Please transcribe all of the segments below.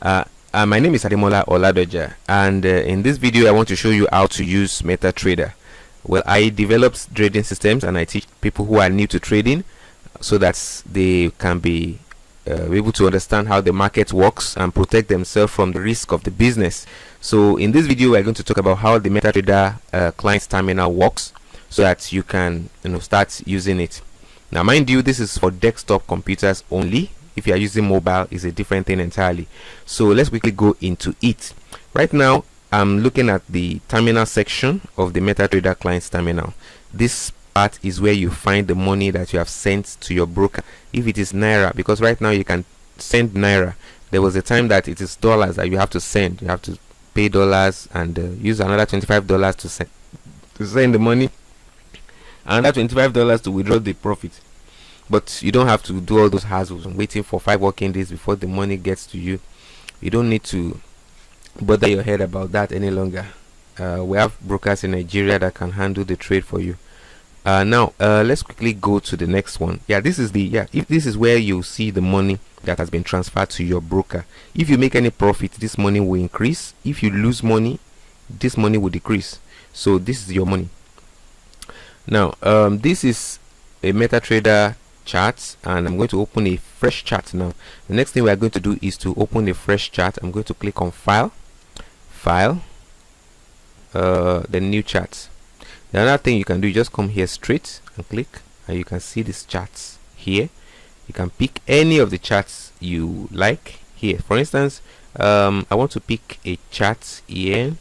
My name is Ademola Oladoja, and in this video I want to show you how to use MetaTrader. Well, I developed trading systems and I teach people who are new to trading so that they can be able to understand how the market works and protect themselves from the risk of the business. So in this video we're going to talk about how the MetaTrader client terminal works so that you can start using it. Now mind you, this is for desktop computers only. If you are using mobile, is a different thing entirely. So let's quickly go into it. Right now I'm looking at the terminal section of the MetaTrader client's terminal. This part is where you find the money that you have sent to your broker. If it is Naira, because right now you can send Naira. There was a time that it is dollars that you have to send. You have to pay dollars and use another $25 to send the money, and that $25 to withdraw the profit. But you don't have to do all those hassles and waiting for 5 working days before the money gets to you. You don't need to bother your head about that any longer. We have brokers in Nigeria that can handle the trade for you. Now let's quickly go to the next one. This is where you see the money that has been transferred to your broker. If you make any profit, this money will increase. If you lose money, this money will decrease. So this is your money. Now this is a MetaTrader chart, and I'm going to open a fresh chart now. The next thing we are going to do is to open a fresh chart. I'm going to click on file, the new chart. The other thing you can do, you just come here straight and click, and you can see these charts here. You can pick any of the charts you like here. For instance, I want to pick a chart here.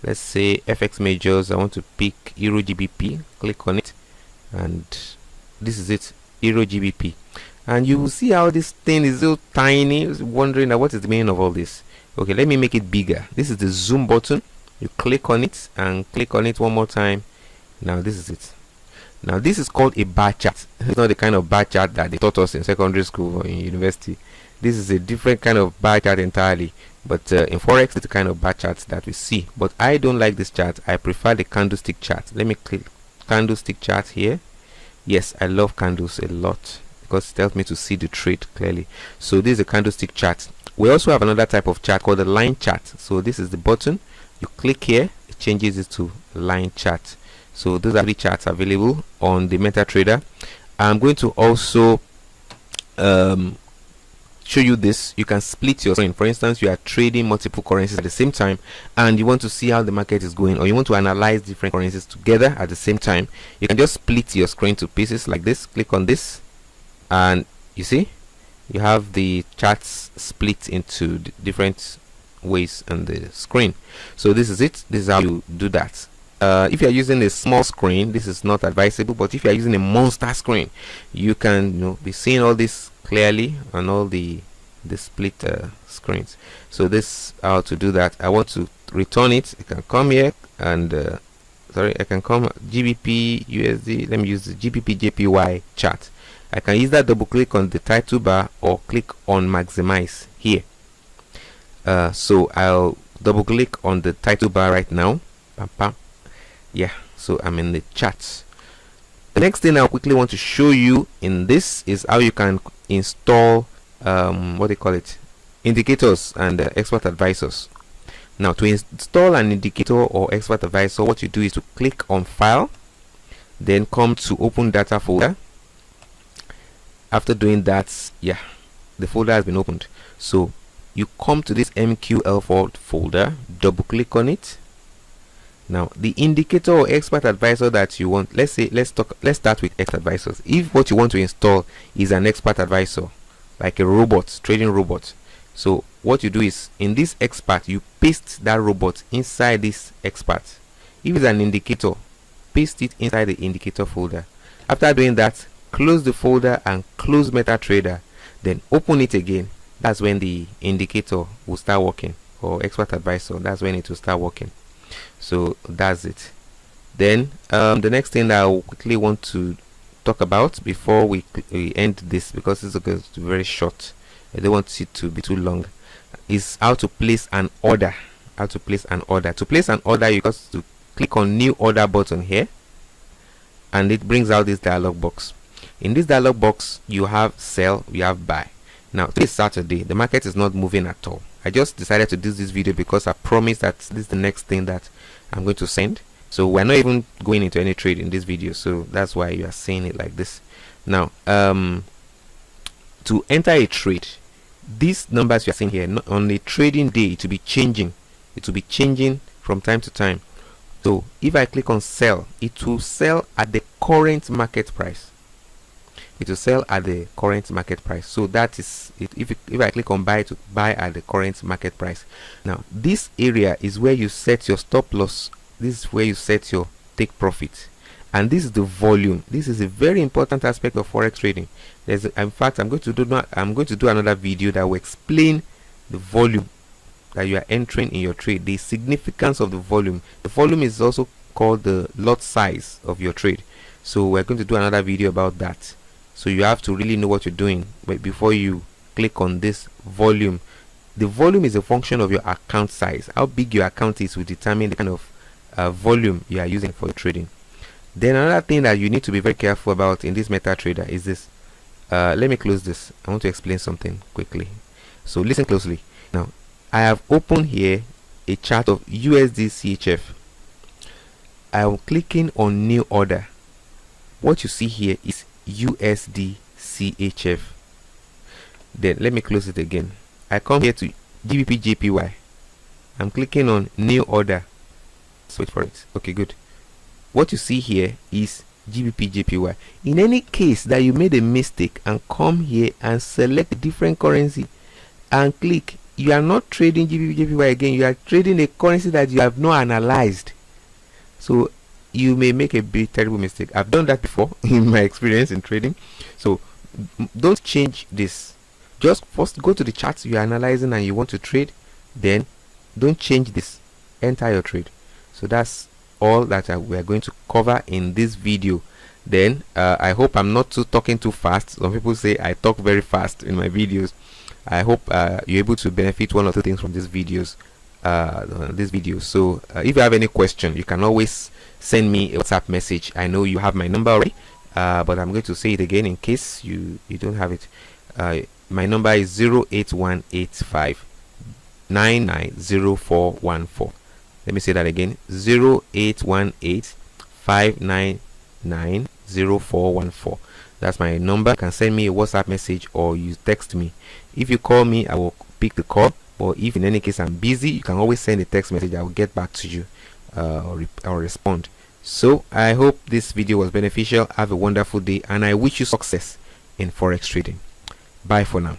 Let's say FX majors. I want to pick Euro GBP. Click on it, and this is it, Euro GBP. And you will see how this thing is so tiny. Wondering what is the meaning of all this. Okay, let me make it bigger. This is the zoom button. You click on it and click on it one more time. Now this is it. Now this is called a bar chart. It's not the kind of bar chart that they taught us in secondary school or in university. This is a different kind of bar chart entirely. But in Forex, it's the kind of bar chart that we see. But I don't like this chart. I prefer the candlestick chart. Let me click candlestick chart here. Yes, I love candles a lot because it helps me to see the trade clearly. So this is a candlestick chart. We also have another type of chart called the line chart. So this is the button. You click here, it changes it to line chart. So those are the charts available on the MetaTrader. I'm going to also show you this. You can split your screen. For instance, you are trading multiple currencies at the same time and you want to see how the market is going, or you want to analyze different currencies together at the same time. You can just split your screen to pieces like this. Click on this and you see you have the charts split into different ways on the screen. So this is it. This is how you do that. If you are using a small screen, this is not advisable, but if you are using a monster screen, you can be seeing all this clearly on all the split screens. So this how to do that. I want to return it. I can come here and I can come GBP USD. Let me use the GBP JPY chart. I can either double click on the title bar or click on maximize here. So I'll double click on the title bar right now. So I'm in the charts. The next thing I quickly want to show you in this is how you can install what they call it, indicators and expert advisors. Now to install an indicator or expert advisor, what you do is to click on file, then come to open data folder. After doing that, the folder has been opened. So you come to this MQL folder, double click on it. Now the indicator or expert advisor that you want, let's start with expert advisors. If what you want to install is an expert advisor, like a robot, trading robot, so what you do is in this expert you paste that robot inside this expert. If it's an indicator, paste it inside the indicator folder. After doing that, close the folder and close MetaTrader, then open it again. That's when the indicator will start working, or expert advisor, that's when it will start working. So that's it. Then the next thing that I quickly want to talk about before we end this, because it's going to be very short, I don't want it to be too long, is how to place an order. To place an order, you got to click on new order button here, and it brings out this dialog box. In this dialog box, you have sell, you have buy. Now this Saturday, the market is not moving at all. I just decided to do this video because I promised that this is the next thing that I'm going to send. So we're not even going into any trade in this video, so that's why you are seeing it like this. Now to enter a trade, these numbers you are seeing here, not on a trading day, it will be changing. It will be changing from time to time. So if I click on sell, it will sell at the current market price. It will sell at the current market price. So that is it. If I click on buy, to buy at the current market price. Now this area is where you set your stop loss. This is where you set your take profit, and this is the volume. This is a very important aspect of forex trading. In fact, I'm going to do another video that will explain the volume that you are entering in your trade, the significance of the volume. The volume is also called the lot size of your trade. So we're going to do another video about that. So you have to really know what you're doing before you click on this volume. The volume is a function of your account size. How big your account is will determine the kind of volume you are using for trading. Then another thing that you need to be very careful about in this MetaTrader is this. Let me close this. I want to explain something quickly. So listen closely. Now I have opened here a chart of USD CHF. I am clicking on new order. What you see here is USD CHF. Then let me close it again. I come here to GBP JPY. I'm clicking on new order. Let's wait for it. Okay, good. What you see here is GBP JPY. In any case that you made a mistake and come here and select a different currency and click, you are not trading GBP JPY again. You are trading a currency that you have not analyzed. So you may make a big terrible mistake. I've done that before in my experience in trading. So don't change this. Just first go to the charts you are analyzing and you want to trade, then don't change this. Enter your trade. So that's all that we are going to cover in this video. Then I hope I'm not talking too fast. Some people say I talk very fast in my videos. I hope you're able to benefit one or two things from these videos. So if you have any question, you can always send me a WhatsApp message. I know you have my number already, but I'm going to say it again in case you don't have it. My number is 08185 990414. Let me say that again: 0818-599-0414. That's my number. You can send me a WhatsApp message or you text me. If you call me, I will pick the call. But if in any case I'm busy, you can always send a text message. I will get back to you or respond. So I hope this video was beneficial. Have a wonderful day, and I wish you success in forex trading. Bye for now.